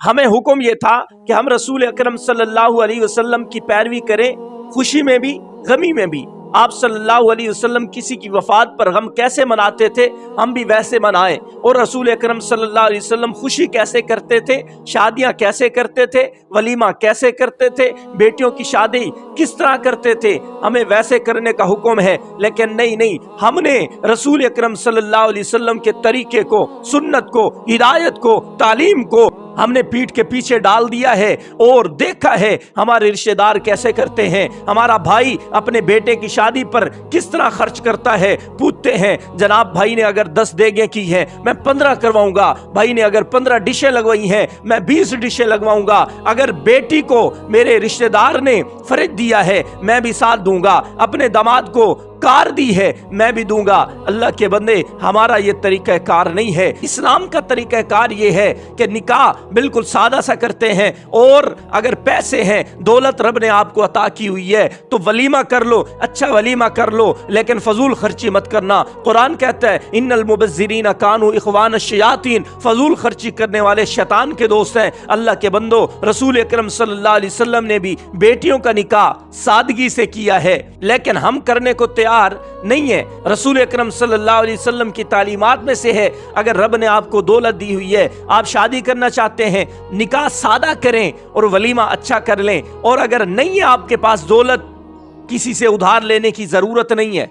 ہمیں حکم یہ تھا کہ ہم رسول اکرم صلی اللہ علیہ وسلم کی پیروی کریں، خوشی میں بھی غمی میں بھی۔ آپ صلی اللہ علیہ وسلم کسی کی وفات پر غم کیسے مناتے تھے ہم بھی ویسے منائیں، اور رسول اکرم صلی اللہ علیہ وسلم خوشی کیسے کرتے تھے، شادیاں کیسے کرتے تھے، ولیمہ کیسے کرتے تھے، بیٹیوں کی شادی کس طرح کرتے تھے، ہمیں ویسے کرنے کا حکم ہے۔ لیکن نہیں، ہم نے رسول اکرم صلی اللہ علیہ وسلم کے طریقے کو، سنت کو، ہدایت کو، تعلیم کو ہم نے پیٹھ کے پیچھے ڈال دیا ہے، اور دیکھا ہے ہمارے رشتہ دار کیسے کرتے ہیں۔ ہمارا بھائی اپنے بیٹے کی شادی پر کس طرح خرچ کرتا ہے، پوچھتے ہیں جناب بھائی نے اگر 10 دیگیں کی ہیں میں 15 کرواؤں گا، بھائی نے اگر 15 ڈشیں لگوائی ہیں میں 20 ڈشیں لگواؤں گا، اگر بیٹی کو میرے رشتہ دار نے فرج دیا ہے میں بھی ساتھ دوں گا، اپنے داماد کو کار دی ہے میں بھی دوں گا۔ اللہ کے بندے، ہمارا یہ طریقہ کار نہیں ہے۔ اسلام کا طریقہ کار یہ ہے کہ نکاح بالکل سادہ سا کرتے ہیں، اور اگر پیسے ہیں، دولت رب نے آپ کو عطا کی ہوئی ہے تو ولیمہ کر لو، اچھا ولیمہ کر لو، لیکن فضول خرچی مت کرنا۔ قرآن کہتا ہے ان المبذرین کانوا اخوان الشیاطین، فضول خرچی کرنے والے شیطان کے دوست ہیں۔ اللہ کے بندو، رسول اکرم صلی اللہ علیہ وسلم نے بھی بیٹیوں کا نکاح سادگی سے کیا ہے، لیکن ہم کرنے کو تیار نہیں ہے۔ رسول اکرم صلی اللہ علیہ وسلم کی تعلیمات میں سے ہے، اگر رب نے آپ کو دولت دی ہوئی ہے، آپ شادی کرنا چاہتے ہیں، نکاح سادہ کریں اور ولیمہ اچھا کر لیں، اور اگر نہیں ہے آپ کے پاس دولت، کسی سے ادھار لینے کی ضرورت نہیں ہے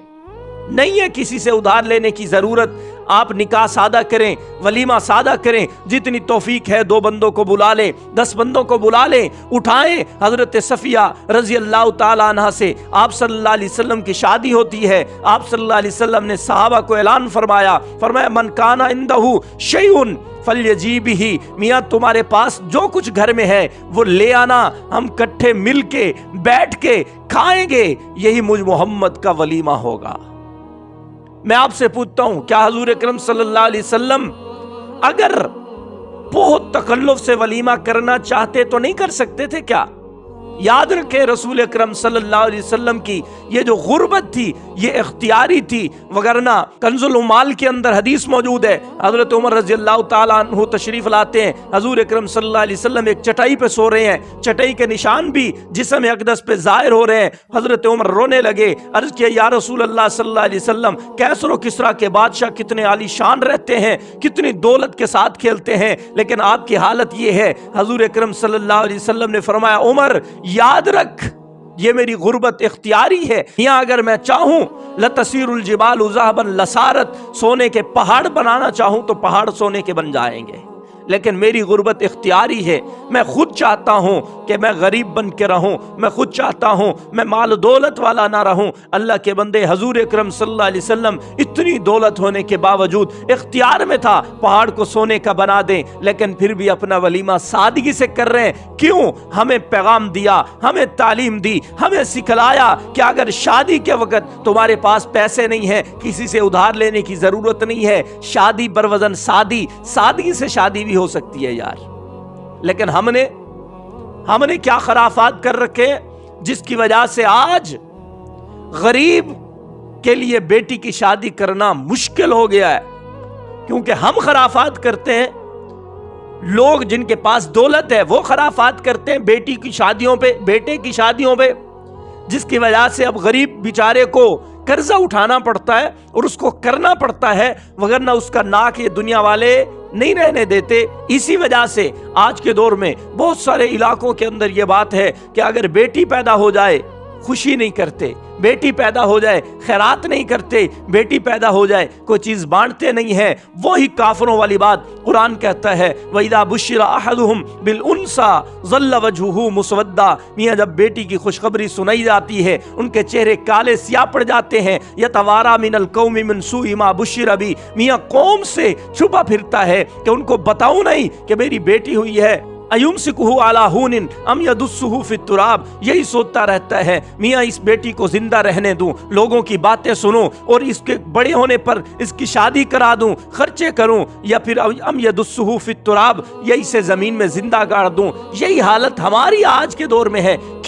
کسی سے ادھار لینے کی ضرورت، آپ نکاح سادہ کریں، ولیمہ سادہ کریں، جتنی توفیق ہے 2 بندوں کو بلا لیں، 10 بندوں کو بلا لیں، اٹھائیں۔ حضرت صفیہ رضی اللہ تعالیٰ عنہ سے آپ صلی اللہ علیہ وسلم کی شادی ہوتی ہے، آپ صلی اللہ علیہ وسلم نے صحابہ کو اعلان فرمایا من کان عندہ شیء فلیجیبہ، میاں تمہارے پاس جو کچھ گھر میں ہے وہ لے آنا، ہم کٹھے مل کے بیٹھ کے کھائیں گے، یہی مجھ محمد کا ولیمہ ہوگا۔ میں آپ سے پوچھتا ہوں، کیا حضور اکرم صلی اللہ علیہ وسلم اگر بہت تکلف سے ولیمہ کرنا چاہتے تو نہیں کر سکتے تھے کیا؟ یاد رکھیں رسول اکرم صلی اللہ علیہ وسلم کی یہ جو غربت تھی یہ اختیاری تھی، وگرنہ کنز العمال کے اندر حدیث موجود ہے، حضرت عمر رضی اللہ تعالیٰ عنہ تشریف لاتے ہیں، حضور اکرم صلی اللہ علیہ وسلم ایک چٹائی پہ سو رہے ہیں، چٹائی کے نشان بھی جسم اقدس پہ ظاہر ہو رہے ہیں، حضرت عمر رونے لگے، عرض کیا یا رسول اللہ صلی اللہ علیہ وسلم، کیسر و کسریٰ کے بادشاہ کتنے عالی شان رہتے ہیں، کتنی دولت کے ساتھ کھیلتے ہیں، لیکن آپ کی حالت یہ ہے۔ حضور اکرم صلی اللہ علیہ وسلم نے فرمایا عمر یاد رکھ یہ میری غربت اختیاری ہے، یہاں اگر میں چاہوں لتصیر الجبال ذہبا لصارت، سونے کے پہاڑ بنانا چاہوں تو پہاڑ سونے کے بن جائیں گے، لیکن میری غربت اختیاری ہے، میں خود چاہتا ہوں کہ میں غریب بن کے رہوں، میں خود چاہتا ہوں میں مال دولت والا نہ رہوں۔ اللہ کے بندے، حضور اکرم صلی اللہ علیہ وسلم اتنی دولت ہونے کے باوجود اختیار میں تھا پہاڑ کو سونے کا بنا دیں، لیکن پھر بھی اپنا ولیمہ سادگی سے کر رہے ہیں۔ کیوں؟ ہمیں پیغام دیا، ہمیں تعلیم دی، ہمیں سکھلایا کہ اگر شادی کے وقت تمہارے پاس پیسے نہیں ہیں، کسی سے ادھار لینے کی ضرورت نہیں ہے، شادی بروزن سادگی سے شادی بھی ہو سکتی ہے یار۔ لیکن ہم نے کیا خرافات کر رکھے جس کی وجہ سے آج غریب کے لیے بیٹی کی شادی کرنا مشکل ہو گیا ہے، کیونکہ ہم خرافات کرتے ہیں، لوگ جن کے پاس دولت ہے وہ خرافات کرتے ہیں بیٹی کی شادیوں پہ، بیٹے کی شادیوں پہ، جس کی وجہ سے اب غریب بیچارے کو قرضہ اٹھانا پڑتا ہے اور اس کو کرنا پڑتا ہے، وگرنہ اس کا ناک یہ دنیا والے نہیں رہنے دیتے۔ اسی وجہ سے آج کے دور میں بہت سارے علاقوں کے اندر یہ بات ہے کہ اگر بیٹی پیدا ہو جائے خوشی نہیں کرتے، بیٹی پیدا ہو جائے خیرات نہیں کرتے، بیٹی پیدا ہو جائے کوئی چیز بانٹتے نہیں ہیں۔ وہی کافروں والی بات قرآن کہتا ہے وَإِذَا بُشِّرَ أَحَدُهُمْ بِالْأُنثَىٰ ظَلَّ وَجْهُهُ مُسْوَدًّا، میاں جب بیٹی کی خوشخبری سنائی جاتی ہے ان کے چہرے کالے سیاہ پڑ جاتے ہیں، يَتَوَارَىٰ مِنَ الْقَوْمِ مِنْ سُوءِ مَا بُشِّرَ بِهِ، میاں قوم سے چھپا پھرتا ہے کہ ان کو بتاؤں نہیں کہ میری بیٹی ہوئی ہے۔ اَيُمْسِكُهُ عَلَىٰ هُونٍ أَمْ يَدُسُّهُ فِي التُّرَابِ، یہی سوچتا رہتا ہے میاں اس بیٹی کو زندہ رہنے دوں، لوگوں کی باتیں سنوں اور اس کے بڑے ہونے پر اس کی شادی کرا دوں، خرچے کروں، یا پھر أَمْ يَدُسُّهُ فِي التُّرَابِ، یا اسے زمین میں زندہ گاڑ دوں۔ یہی حالت ہماری آج کے دور میں ہے۔